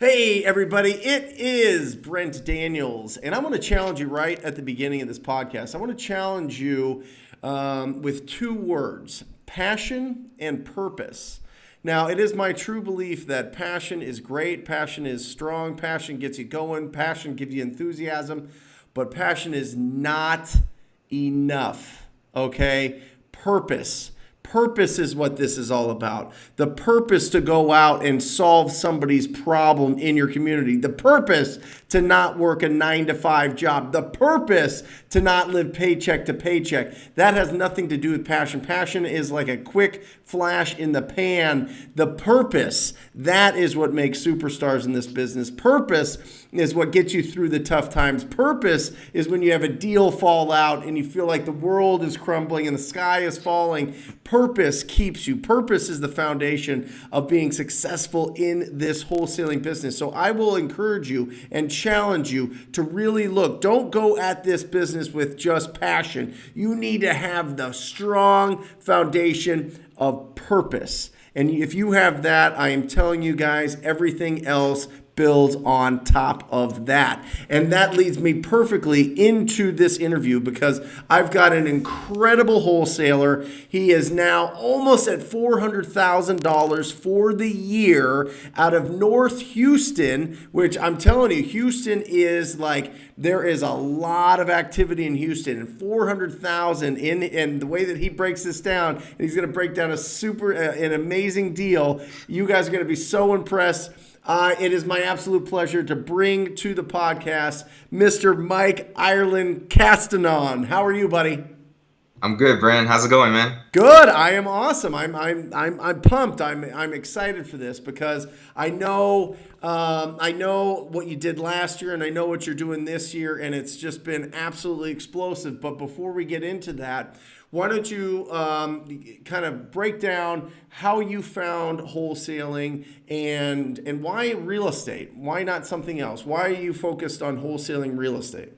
Hey, everybody, it is Brent Daniels, and I want to challenge you right at the beginning of this podcast. I want to challenge you with two words, passion and purpose. Now, it is my true belief that passion is great, passion is strong, passion gets you going, passion gives you enthusiasm, but passion is not enough, okay? Purpose. Purpose is what this is all about. The purpose to go out and solve somebody's problem in your community. The purpose to not work a 9-to-5 job. The purpose to not live paycheck to paycheck. That has nothing to do with passion. Passion is like a quick flash in the pan. The purpose, that is what makes superstars in this business. Purpose is what gets you through the tough times. Purpose is when you have a deal fall out and you feel like the world is crumbling and the sky is falling. Purpose keeps you. Purpose is the foundation of being successful in this wholesaling business. So I will encourage you and challenge you to really look. Don't go at this business with just passion. You need to have the strong foundation of purpose. And if you have that, I am telling you guys, everything else builds on top of that. And that leads me perfectly into this interview because I've got an incredible wholesaler. He is now almost at $400,000 for the year out of North Houston, which I'm telling you, Houston is like, there is a lot of activity in Houston, and 400,000 and the way that he breaks this down, and he's going to break down an amazing deal. You guys are going to be so impressed. It is my absolute pleasure to bring to the podcast Mr. Mike Ireland Castanon. How are you, buddy? I'm good, Brent. How's it going, man? Good. I am awesome. I'm pumped. I'm excited for this because I know what you did last year and I know what you're doing this year, and it's just been absolutely explosive. But before we get into that, why don't you kind of break down how you found wholesaling and why real estate? Why not something else? Why are you focused on wholesaling real estate?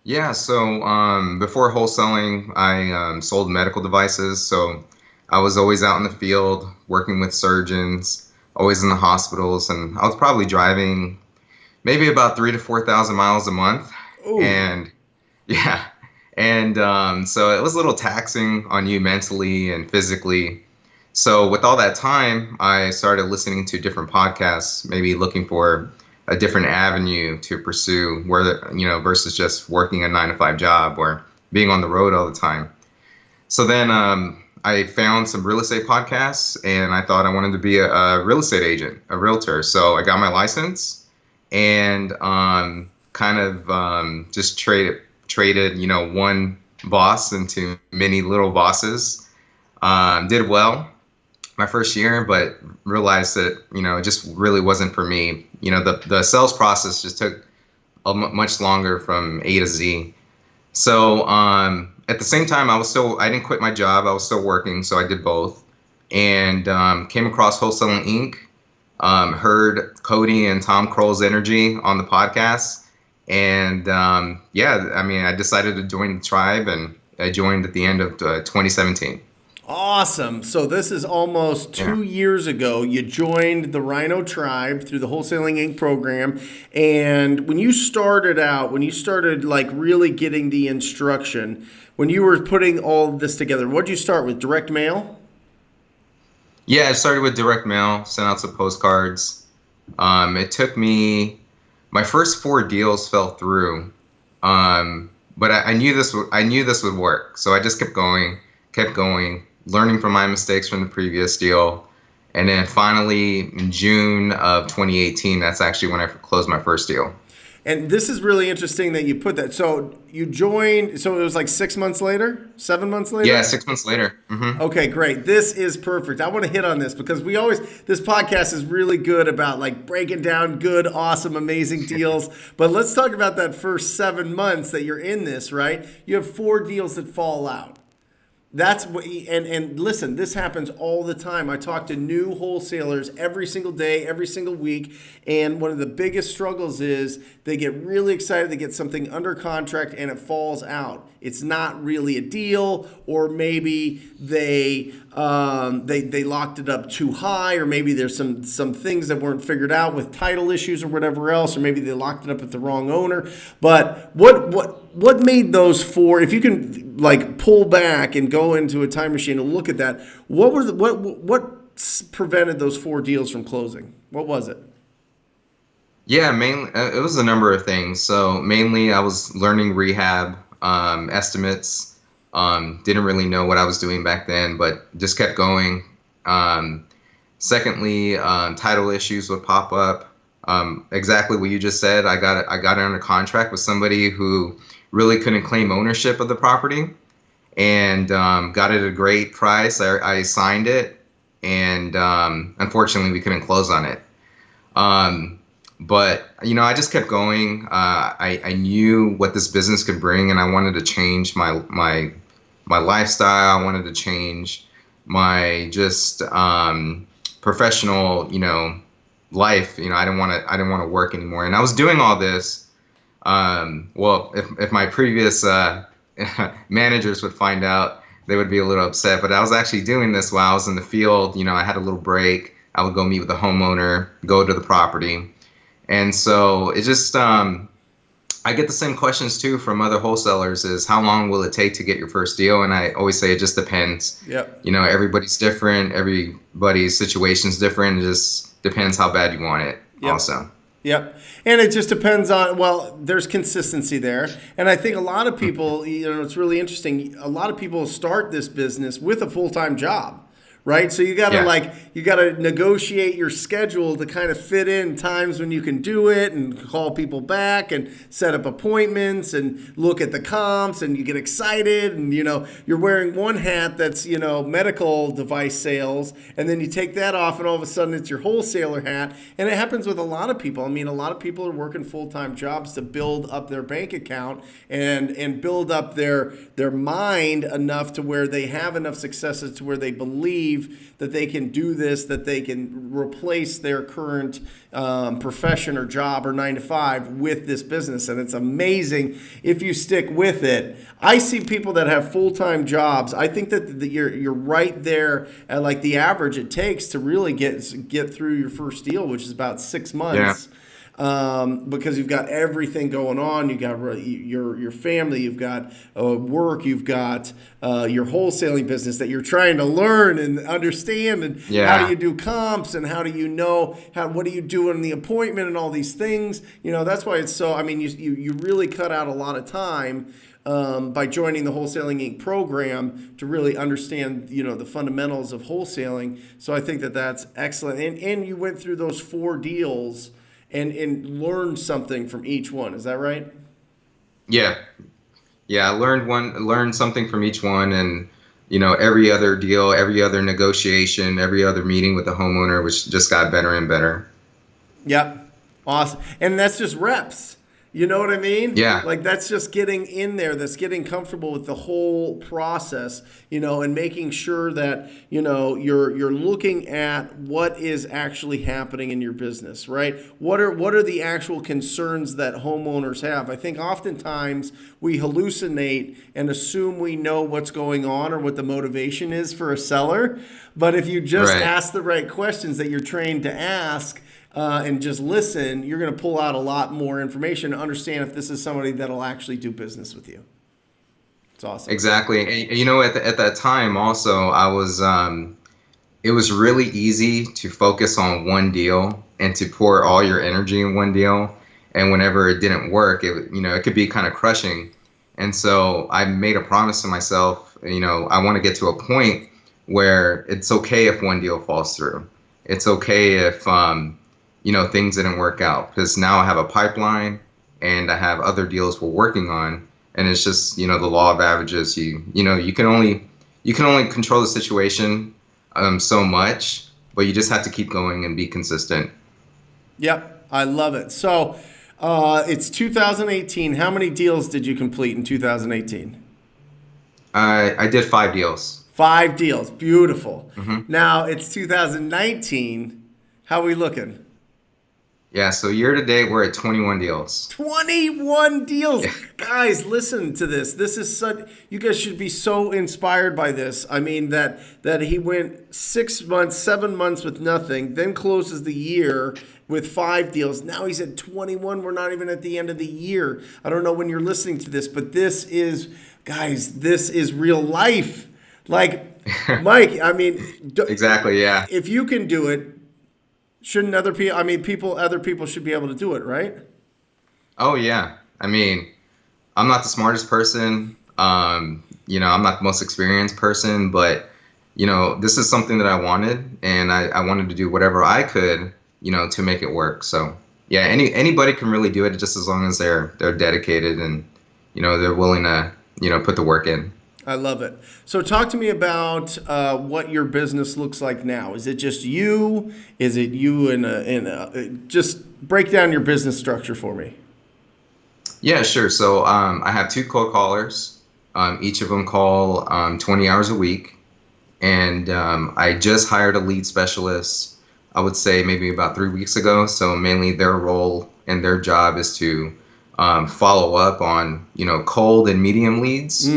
Yeah, so before wholesaling, I sold medical devices. So I was always out in the field working with surgeons, always in the hospitals, and I was probably driving maybe about 3,000 to 4,000 miles a month. Ooh. And yeah. And so it was a little taxing on you mentally and physically. So with all that time, I started listening to different podcasts, maybe looking for a different avenue to pursue versus just working a 9-to-5 job or being on the road all the time. So then I found some real estate podcasts and I thought I wanted to be a real estate agent, a realtor. So I got my license and just traded one boss into many little bosses. Did well my first year, but realized that it just really wasn't for me. The sales process just took much longer from A to Z. So at the same time, I didn't quit my job. I was still working, so I did both, and came across Wholesaling Inc. Heard Cody and Tom Kroll's energy on the podcast. And I decided to join the tribe, and I joined at the end of 2017. Awesome. So this is almost 2 years ago. You joined the Rhino Tribe through the Wholesaling Inc. program. And when you started like really getting the instruction, when you were putting all of this together, what did you start with? Direct mail? Yeah, I started with direct mail, sent out some postcards. It took me... My first 4 deals fell through, but I knew this would work. So I just kept going, learning from my mistakes from the previous deal. And then finally, in June of 2018, that's actually when I closed my first deal. And this is really interesting that you put that. So you joined, so it was like 6 months later, 7 months later? Yeah, 6 months later. Mm-hmm. Okay, great. This is perfect. I want to hit on this because this podcast is really good about like breaking down good, awesome, amazing deals. But let's talk about that first 7 months that you're in this, right? You have 4 deals that fall out. That's what, and listen, this happens all the time. I talk to new wholesalers every single day, every single week, and one of the biggest struggles is they get really excited to get something under contract and it falls out. It's not really a deal, or maybe they locked it up too high, or maybe there's some things that weren't figured out with title issues or whatever else, or maybe they locked it up with the wrong owner. But what made those four? If you can like pull back and go into a time machine and look at that, what prevented those four deals from closing? What was it? Yeah, mainly it was a number of things. So mainly I was learning rehab estimates. Didn't really know what I was doing back then, but just kept going. Secondly, title issues would pop up. Exactly what you just said. I got under contract with somebody who really couldn't claim ownership of the property, and got it at a great price. I signed it, and unfortunately we couldn't close on it. But I just kept going. I knew what this business could bring, and I wanted to change my lifestyle. I wanted to change my just professional, life. I didn't want to work anymore, and I was doing all this. Well, if my previous managers would find out, they would be a little upset. But I was actually doing this while I was in the field. I had a little break. I would go meet with the homeowner, go to the property. And so it just, I get the same questions too from other wholesalers is how long will it take to get your first deal? And I always say it just depends. Yep. Everybody's different. Everybody's situation's different. It just depends how bad you want it also. Yep. And it just depends on, well, there's consistency there. And I think a lot of people, it's really interesting. A lot of people start this business with a full-time job. Right. So you got to negotiate your schedule to kind of fit in times when you can do it and call people back and set up appointments and look at the comps, and you get excited and, you're wearing one hat that's, medical device sales, and then you take that off and all of a sudden it's your wholesaler hat. And it happens with a lot of people. I mean, a lot of people are working full-time jobs to build up their bank account and build up their mind enough to where they have enough successes to where they believe that they can do this, that they can replace their current profession or job or 9 to 5 with this business. And it's amazing if you stick with it. I see people that have full-time jobs. I think that you're right there at like the average it takes to really get through your first deal, which is about 6 months. Yeah. Because you've got everything going on. You got your family, you've got work, you've got your wholesaling business that you're trying to learn and understand, and how do you do comps, and how do you know what do you do in the appointment and all these things. That's why it's so. I mean, you really cut out a lot of time by joining the Wholesaling Inc. program to really understand the fundamentals of wholesaling. So I think that's excellent, and you went through those 4 deals. And learn something from each one. Is that right? Yeah. I learned something from each one, and every other deal, every other negotiation, every other meeting with the homeowner, which just got better and better. Yep. Awesome. And that's just reps. You know what I mean? Yeah. Like that's just getting in there. That's getting comfortable with the whole process, and making sure that, you're looking at what is actually happening in your business, right? What are the actual concerns that homeowners have? I think oftentimes we hallucinate and assume we know what's going on or what the motivation is for a seller. But if you just ask the right questions that you're trained to ask, and just listen, you're going to pull out a lot more information to understand if this is somebody that'll actually do business with you. It's awesome. Exactly. And, at that time also, I was, it was really easy to focus on one deal and to pour all your energy in one deal. And whenever it didn't work, it could be kind of crushing. And so I made a promise to myself, I want to get to a point where it's okay if one deal falls through. It's okay if, things didn't work out, because now I have a pipeline and I have other deals we're working on, and it's just, the law of averages. You can only control the situation so much, but you just have to keep going and be consistent. Yep, I love it. So it's 2018. How many deals did you complete in 2018? I did 5 deals. 5 deals. Beautiful. Hmm. Now it's 2019. How are we looking? Yeah, so year to date, we're at 21 deals. 21 deals. Yeah. Guys, listen to this. This is such, you guys should be so inspired by this. I mean, that he went 6 months, 7 months with nothing, then closes the year with 5 deals. Now he's at 21. We're not even at the end of the year. I don't know when you're listening to this, but this is, guys, this is real life. Like, Mike, I mean, Exactly, yeah. if you can do it, shouldn't other people, I mean, other people should be able to do it, right? Oh, yeah. I mean, I'm not the smartest person. I'm not the most experienced person, but, this is something that I wanted, and I wanted to do whatever I could, to make it work. So, yeah, anybody can really do it just as long as they're dedicated and, they're willing to, put the work in. I love it. So talk to me about what your business looks like now. Is it just you? Is it you just break down your business structure for me. Yeah, sure. So I have two cold callers. Each of them call 20 hours a week. And I just hired a lead specialist, I would say maybe about 3 weeks ago. So mainly their role and their job is to follow up on, cold and medium leads.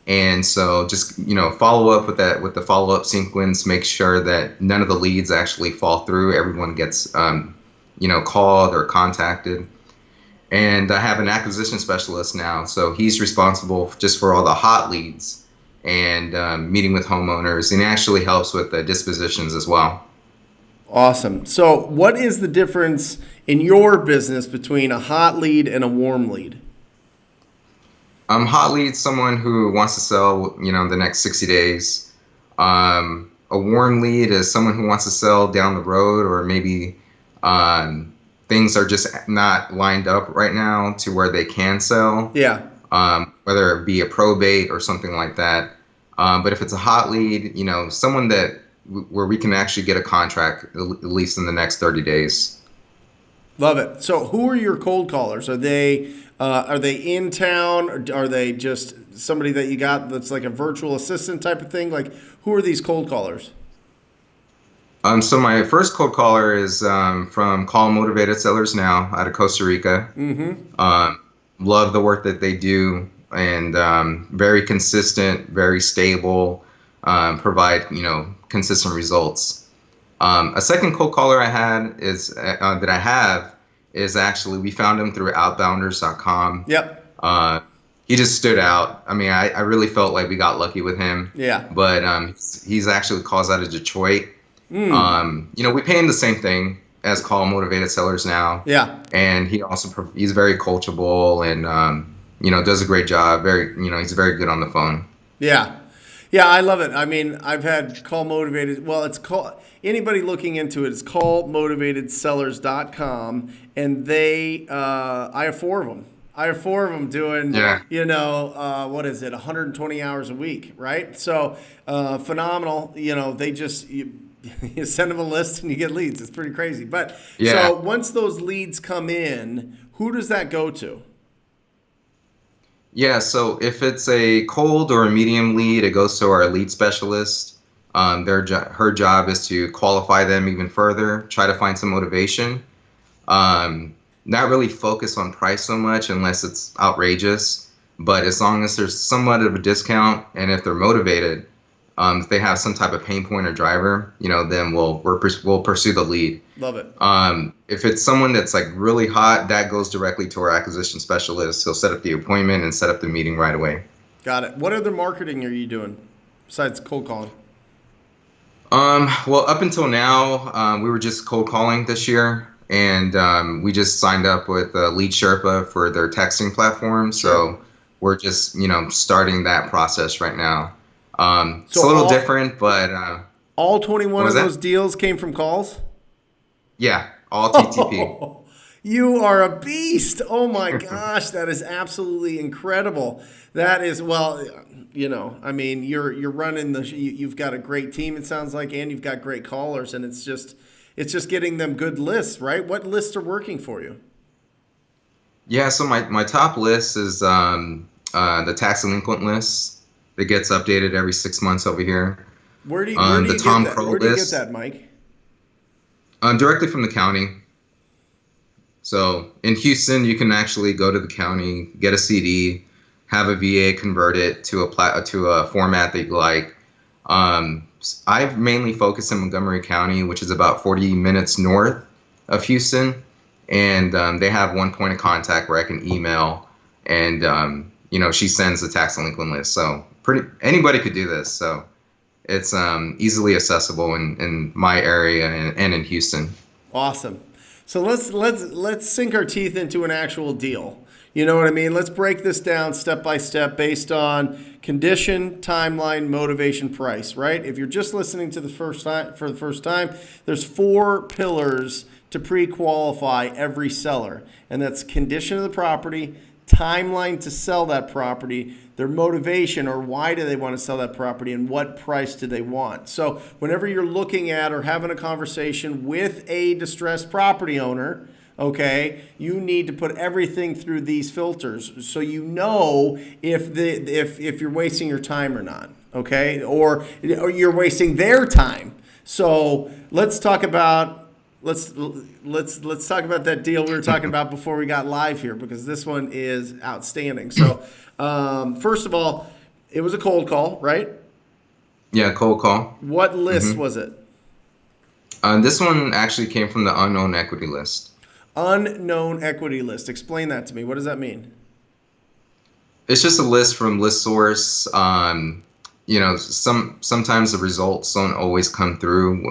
And so just, follow up with that, with the follow up sequence, make sure that none of the leads actually fall through. Everyone gets, called or contacted. And I have an acquisition specialist now. So he's responsible just for all the hot leads and meeting with homeowners, and actually helps with the dispositions as well. Awesome. So what is the difference in your business between a hot lead and a warm lead? Hot lead, someone who wants to sell, the next 60 days. A warm lead is someone who wants to sell down the road, or maybe things are just not lined up right now to where they can sell. Yeah. Whether it be a probate or something like that. But if it's a hot lead, someone where we can actually get a contract at least in the next 30 days. Love it. So who are your cold callers? Are they in town, or are they just somebody that you got that's like a virtual assistant type of thing? Like, who are these cold callers? So my first cold caller is from Call Motivated Sellers Now out of Costa Rica. Love the work that they do, and very consistent, very stable, provide consistent results. A second cold caller I had is that I have is actually, we found him through outbounders.com. Yep. He just stood out. I mean, I really felt like we got lucky with him. Yeah. But he's actually calls out of Detroit. We pay him the same thing as Call Motivated Sellers Now. Yeah. And he's very coachable, and does a great job. He's very good on the phone. Yeah. Yeah, I love it. I mean, I've had Call Motivated. Well, it's called, anybody looking into it, it's callmotivatedsellers.com, and I have 4 of them. I have 4 of them doing, what is it, 120 hours a week, right? So phenomenal. They just, you send them a list and you get leads. It's pretty crazy. But yeah. So once those leads come in, who does that go to? Yeah, so if it's a cold or a medium lead, it goes to our lead specialist. Her job is to qualify them even further, try to find some motivation. Not really focus on price so much unless it's outrageous, but as long as there's somewhat of a discount, and if they're motivated, if they have some type of pain point or driver, then we'll pursue the lead. Love it. If it's someone that's like really hot, that goes directly to our acquisition specialist. He'll set up the appointment and set up the meeting right away. Got it. What other marketing are you doing besides cold calling? Well, up until now, we were just cold calling this year, and we just signed up with Lead Sherpa for their texting platform. So we're just, starting that process right now. It's a little different, but all 21 of those deals came from calls? Yeah, all TTP. You are a beast. Oh my gosh, that is absolutely incredible. That is, well, I mean, you're running you've got a great team, it sounds like, and you've got great callers, and it's just getting them good lists, right? What lists are working for you? Yeah, so my top list is the tax delinquent list that gets updated every 6 months over here. Where do The you get Tom that? Crow Where do you get list, that, Mike? directly from the county. So in Houston, you can actually go to the county, get a CD, have a VA convert it to a format that you like. I've mainly focused in Montgomery County, which is about 40 minutes north of Houston, and they have one point of contact where I can email, and she sends the tax delinquent list. So anybody could do this. So it's easily accessible in my area and in Houston. Awesome. So let's sink our teeth into an actual deal. You know what I mean? Let's break this down step by step based on condition, timeline, motivation, price, right? If you're just listening to the first time, there's 4 pillars to pre-qualify every seller, and that's condition of the property, timeline to sell that property, their motivation or why do they want to sell that property, and what price do they want. So whenever you're looking at or having a conversation with a distressed property owner, okay, you need to put everything through these filters so you know if you're wasting your time or not, okay, or you're wasting their time. So let's talk about that deal we were talking about before we got live here, because this one is outstanding. So first of all, it was a cold call, right? Yeah, cold call. What list was it? This one actually came from the unknown equity list. Unknown equity list. Explain that to me. What does that mean? It's just a list from ListSource. Sometimes the results don't always come through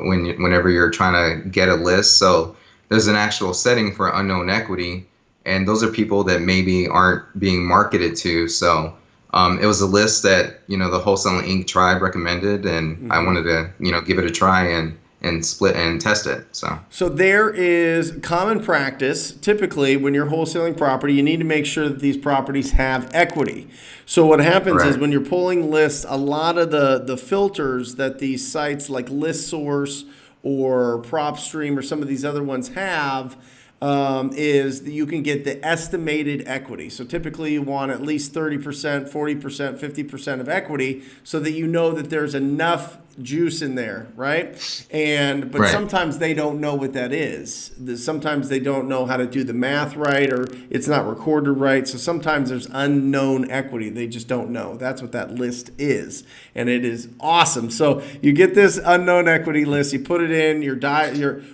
whenever you're trying to get a list. So there's an actual setting for unknown equity, and those are people that maybe aren't being marketed to. So it was a list that the Wholesaling Inc. tribe recommended, and I wanted to give it a try and split and test it. So there is common practice. Typically, when you're wholesaling property, you need to make sure that these properties have equity. So what happens is when you're pulling lists, a lot of the filters that these sites like ListSource or PropStream or some of these other ones have is that you can get the estimated equity. So typically you want at least 30%, 40%, 50% of equity so that you know that there's enough juice in there, right? But sometimes they don't know what that is. Sometimes they don't know how to do the math right, or it's not recorded right. So sometimes there's unknown equity. They just don't know. That's what that list is, and it is awesome. So you get this unknown equity list. You put it in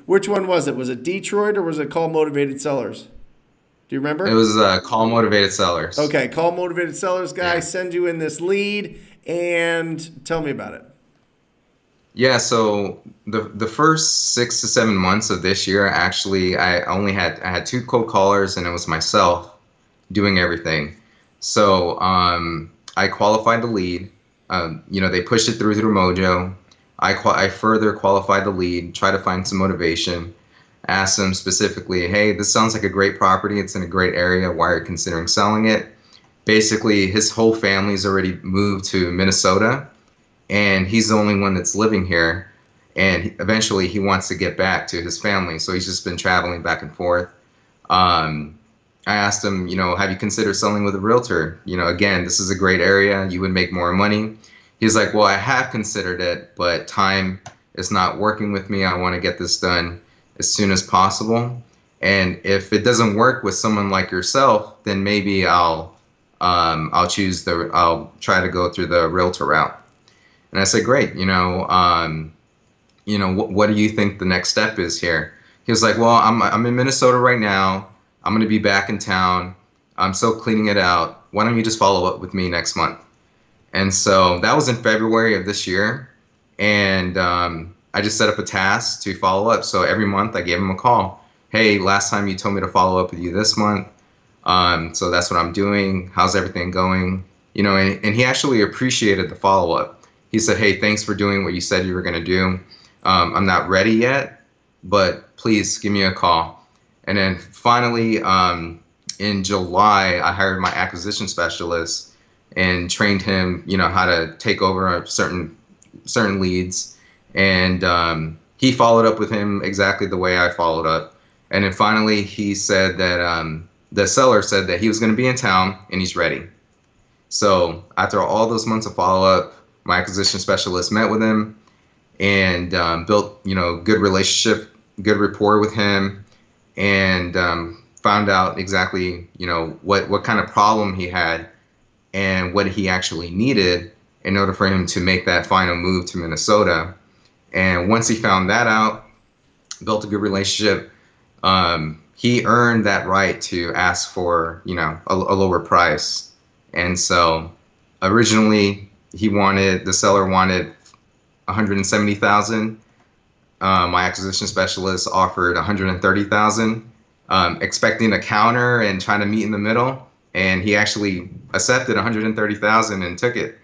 which one was it? Was it Detroit or was it Call Motivated Sellers? Do you remember? It was Call Motivated Sellers. Okay, Call Motivated Sellers guy send you in this lead, and tell me about it. Yeah, so the first 6 to 7 months of this year, actually, I had 2 cold callers, and it was myself doing everything. So I qualified the lead. They pushed it through Mojo. I further qualified the lead, try to find some motivation, asked them specifically, hey, this sounds like a great property. It's in a great area. Why are you considering selling it? Basically, his whole family's already moved to Minnesota, and he's the only one that's living here, and eventually he wants to get back to his family, so he's just been traveling back and forth. I asked him, have you considered selling with a realtor? Again, this is a great area, you would make more money. He's like, well, I have considered it, but time is not working with me. I want to get this done as soon as possible, and if it doesn't work with someone like yourself, then maybe I'll try to go through the realtor route. And I said, great, what do you think the next step is here? He was like, well, I'm in Minnesota right now. I'm going to be back in town. I'm still cleaning it out. Why don't you just follow up with me next month? And so that was in February of this year. And I just set up a task to follow up. So every month I gave him a call. Hey, last time you told me to follow up with you this month. So that's what I'm doing. How's everything going? And he actually appreciated the follow-up. He said, hey, thanks for doing what you said you were going to do. I'm not ready yet, but please give me a call. And then finally, in July, I hired my acquisition specialist and trained him, how to take over certain leads. And he followed up with him exactly the way I followed up. And then finally, he said that the seller said that he was going to be in town and he's ready. So after all those months of follow up, my acquisition specialist met with him and built, good relationship, good rapport with him, and found out exactly, what kind of problem he had and what he actually needed in order for him to make that final move to Minnesota. And once he found that out, built a good relationship, he earned that right to ask for, a lower price. And so originally the seller wanted 170,000. My acquisition specialist offered 130,000, expecting a counter and trying to meet in the middle. And he actually accepted 130,000 and took it.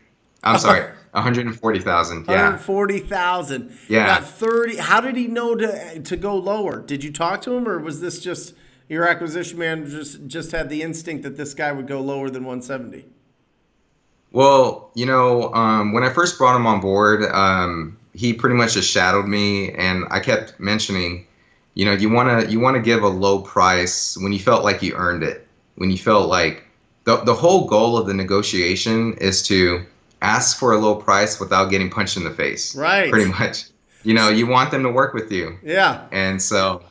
I'm sorry, 140,000. Yeah. 140,000. Yeah. Got 30. How did he know to go lower? Did you talk to him, or was this just your acquisition manager just had the instinct that this guy would go lower than 170? Well, when I first brought him on board, he pretty much just shadowed me, and I kept mentioning, you want to give a low price when you felt like you earned it, when you felt like the whole goal of the negotiation is to ask for a low price without getting punched in the face, Right. pretty much. You want them to work with you, Yeah. and so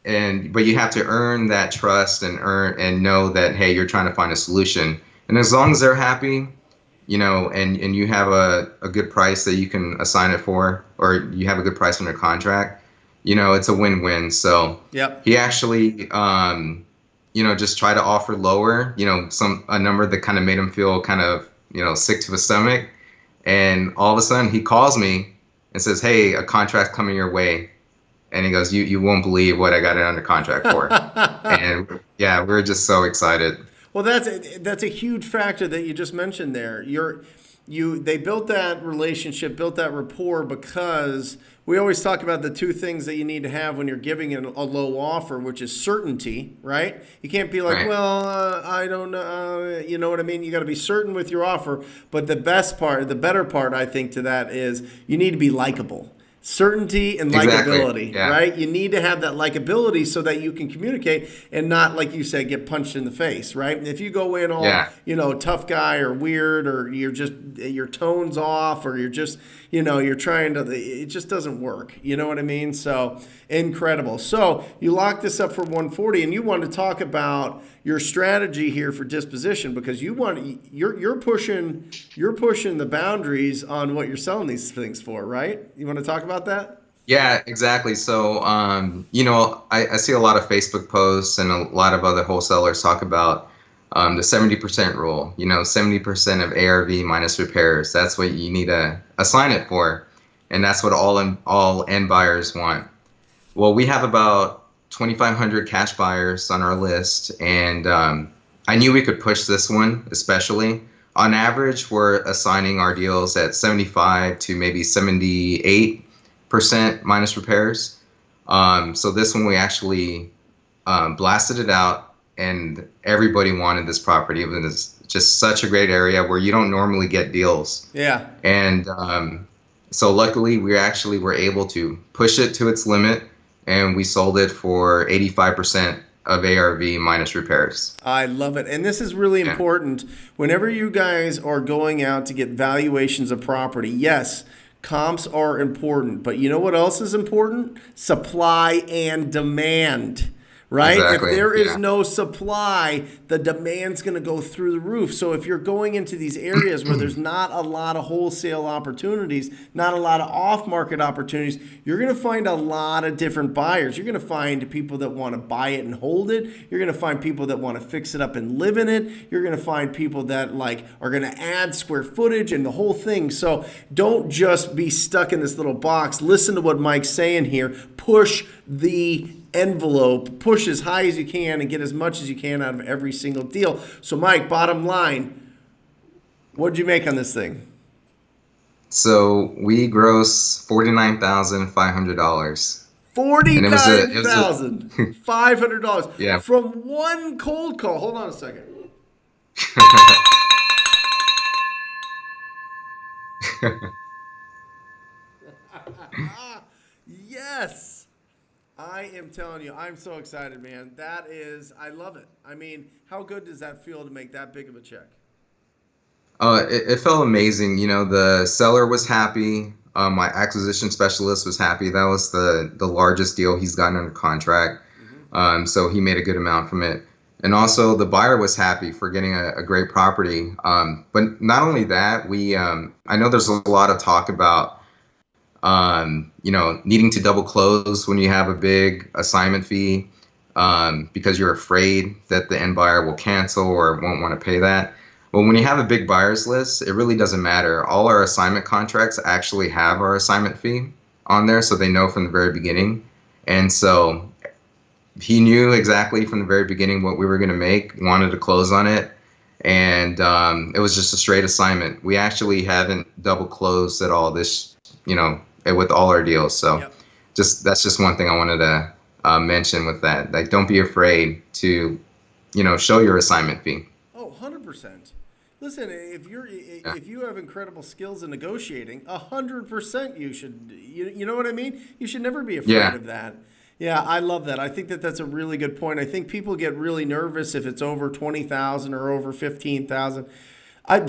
but you have to earn that trust and know that, hey, you're trying to find a solution, and as long as they're happy, and you have a good price that you can assign it for, or you have a good price on your contract, it's a win-win. So Yep. he actually, just try to offer lower, a number that kind of made him feel kind of, sick to his stomach. And all of a sudden he calls me and says, hey, a contract's coming your way. And he goes, you won't believe what I got it under contract for. And yeah, we're just so excited. Well, that's a huge factor that you just mentioned there. They built that relationship, built that rapport, because we always talk about the two things that you need to have when you're giving a low offer, which is certainty, right? You can't be like, Right. well, I don't know, you know what I mean? You got to be certain with your offer. But the better part, I think, to that is you need to be likable. Certainty and Exactly. likability, Yeah. right? You need to have that likability so that you can communicate and not, like you said, get punched in the face, right? If you go in all, Yeah. Tough guy or weird, or your tone's off, or you're just, you're trying to, it just doesn't work. You know what I mean? So incredible. So you locked this up for 140, and you want to talk about your strategy here for disposition, because you're pushing the boundaries on what you're selling these things for, right? You want to talk about that? Yeah, exactly. So, I see a lot of Facebook posts and a lot of other wholesalers talk about the 70% rule. 70% of ARV minus repairs. That's what you need to assign it for, and that's what all end buyers want. Well, we have about 2,500 cash buyers on our list, and I knew we could push this one, especially. On average, we're assigning our deals at 75 to maybe 78% minus repairs. So this one we actually blasted it out, and everybody wanted this property. It was just such a great area where you don't normally get deals. Yeah. And so luckily we actually were able to push it to its limit, and we sold it for 85% of ARV minus repairs. I love it. And this is really Yeah. important. Whenever you guys are going out to get valuations of property, yes, comps are important, but you know what else is important? Supply and demand. Right? Exactly. If there is Yeah. no supply, the demand's going to go through the roof. So if you're going into these areas where there's not a lot of wholesale opportunities, not a lot of off-market opportunities, you're going to find a lot of different buyers. You're going to find people that want to buy it and hold it. You're going to find people that want to fix it up and live in it. You're going to find people that are going to add square footage and the whole thing. So don't just be stuck in this little box. Listen to what Mike's saying here. Push the envelope, push as high as you can, and get as much as you can out of every single deal. So Mike, bottom line, what did you make on this thing? So we gross $49,500. $49,500 Yeah. from one cold call. Hold on a second. Yes. I am telling you, I'm so excited, man. I love it. I mean, how good does that feel to make that big of a check? It felt amazing. The seller was happy. My acquisition specialist was happy. That was the largest deal he's gotten under contract. Hmm. So he made a good amount from it. And also the buyer was happy for getting a great property. But not only that, I know there's a lot of talk about, needing to double close when you have a big assignment fee, because you're afraid that the end buyer will cancel or won't want to pay that. Well, when you have a big buyers list, it really doesn't matter. All our assignment contracts actually have our assignment fee on there, so they know from the very beginning. And so he knew exactly from the very beginning what we were going to make, wanted to close on it. And it was just a straight assignment. We actually haven't double closed at all with all our deals. So Yep. that's just one thing I wanted to mention with that. Like, don't be afraid to, show your assignment fee. Oh, 100%. Listen, Yeah. if you have incredible skills in negotiating, 100% you should, you know what I mean? You should never be afraid Yeah. of that. Yeah, I love that. I think that that's a really good point. I think people get really nervous if it's over 20,000 or over 15,000. I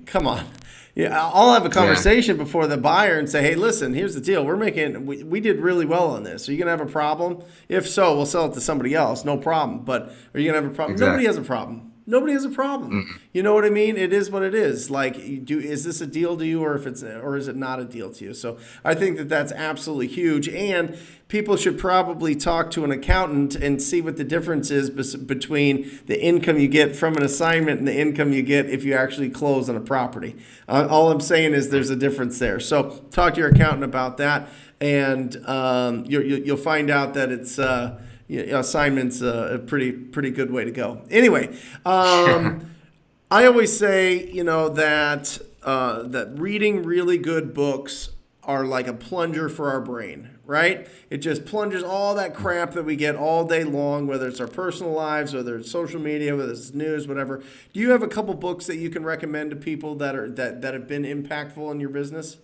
come on. Yeah, I'll have a conversation before the buyer and say, "Hey, listen, here's the deal. We did really well on this. Are you going to have a problem? If so, we'll sell it to somebody else. No problem. But are you going to have a problem? Exactly. Nobody has a problem. Nobody has a problem. Mm. You know what I mean? It is what it is. Like, is this a deal to you, or is it not a deal to you? So I think that that's absolutely huge, and people should probably talk to an accountant and see what the difference is between the income you get from an assignment and the income you get if you actually close on a property. All I'm saying is there's a difference there. So talk to your accountant about that, and you'll find out that it's. Assignment's a pretty good way to go. Anyway, I always say, that reading really good books are like a plunger for our brain, right? It just plunges all that crap that we get all day long, whether it's our personal lives, whether it's social media, whether it's news, whatever. Do you have a couple books that you can recommend to people that have been impactful in your business?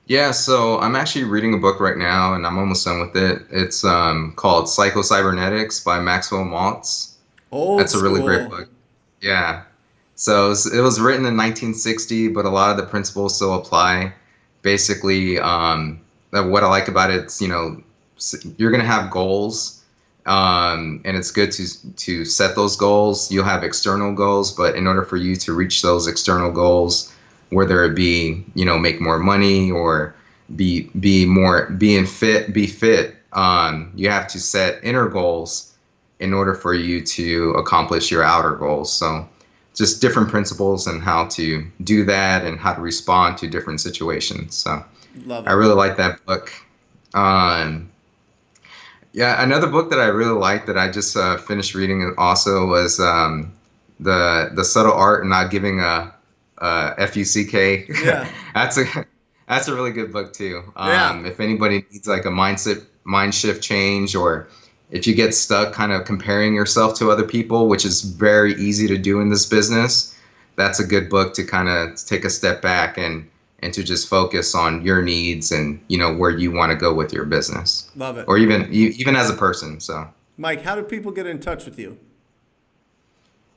Yeah, so I'm actually reading a book right now, and I'm almost done with it. It's called Psycho-Cybernetics by Maxwell Maltz. Old That's a really great school. book. Yeah. So it was written in 1960, but a lot of the principles still apply. Basically, what I like about it, it's, you're gonna have goals, and it's good to set those goals. You'll have external goals, but in order for you to reach those external goals, whether it be, make more money or be fit, you have to set inner goals in order for you to accomplish your outer goals. So just different principles and how to do that and how to respond to different situations. So Love I it. really like that book. Um, yeah, another book that I really like that I just finished reading also was the Subtle Art of Not Giving a FUCK. Yeah. That's a really good book too. Yeah. If anybody needs like a mind shift change, or if you get stuck kind of comparing yourself to other people, which is very easy to do in this business, that's a good book to kind of take a step back and to just focus on your needs and where you want to go with your business, Love it. or even as a person. So Mike, how do people get in touch with you?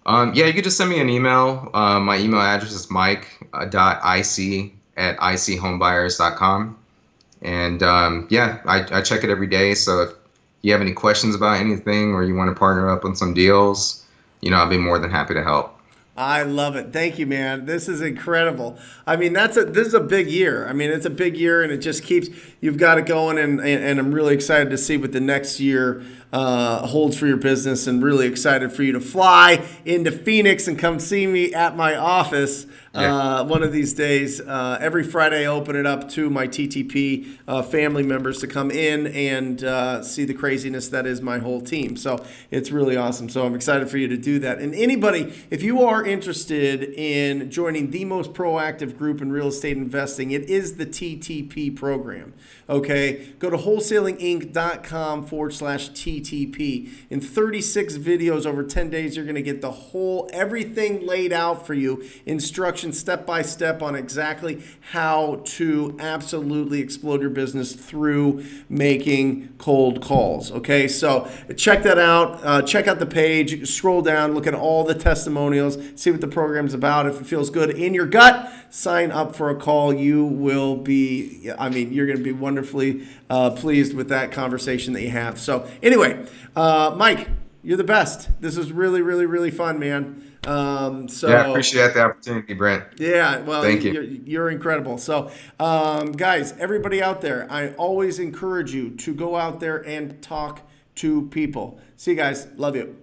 yeah, you could just send me an email. My email address is mike.ic@ichomebuyers.com. And yeah, I check it every day. So if you have any questions about anything or you want to partner up on some deals, I'll be more than happy to help. I love it. Thank you, man. This is incredible. I mean, this is a big year. I mean, it's a big year, and it just keeps. You've got it going, and I'm really excited to see what the next year holds for your business, and really excited for you to fly into Phoenix and come see me at my office one of these days. Every Friday, I open it up to my TTP family members to come in and see the craziness that is my whole team. So it's really awesome. So I'm excited for you to do that. And anybody, if you are interested in joining the most proactive group in real estate investing, it is the TTP program. Okay, go to wholesalinginc.com/TTP. In 36 videos over 10 days, you're going to get everything laid out for you, instructions step by step on exactly how to absolutely explode your business through making cold calls. Okay, so check that out. Check out the page, scroll down, look at all the testimonials. see what the program's about. If it feels good in your gut, sign up for a call. You will be, I mean, you're going to be wonderfully pleased with that conversation that you have. So anyway, Mike, you're the best. This is really, really, really fun, man. So Yeah, I appreciate the opportunity, Brent. yeah, well, Thank you. you're incredible. So, guys, everybody out there, I always encourage you to go out there and talk to people. See you guys. Love you.